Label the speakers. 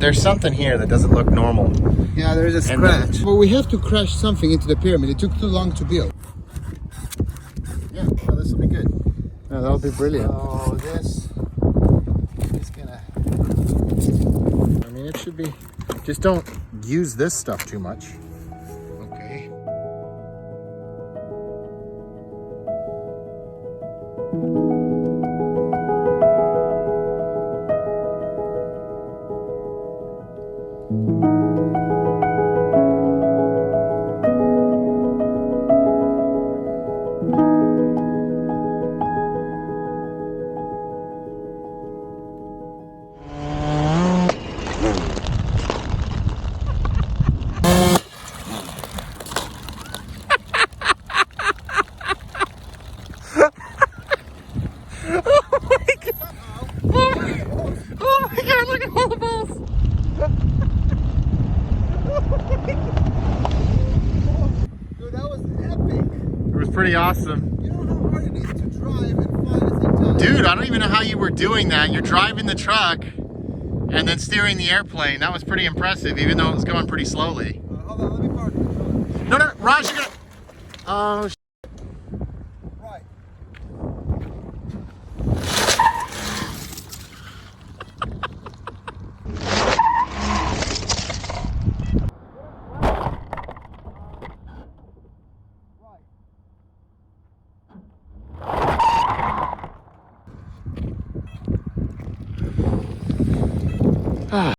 Speaker 1: There's something here that doesn't look normal.
Speaker 2: Yeah, there's a scratch. Well, we have to crash something into the pyramid. It took too long to build.
Speaker 1: Yeah, well, this will be good.
Speaker 2: No, that'll be brilliant.
Speaker 1: Oh, this is gonna... I mean, it should be... Just don't use this stuff too much.
Speaker 2: Okay.
Speaker 1: Oh my god, look at all the balls!
Speaker 2: Dude, that was epic.
Speaker 1: It was pretty awesome.
Speaker 2: You know how hard it is to drive and fly at the same time?
Speaker 1: Dude, I don't even know how you were doing that. You're driving the truck and then steering the airplane. That was pretty impressive, even though it was going pretty slowly.
Speaker 2: Hold on, let me park the truck.
Speaker 1: No, Raj, you're gonna... Oh,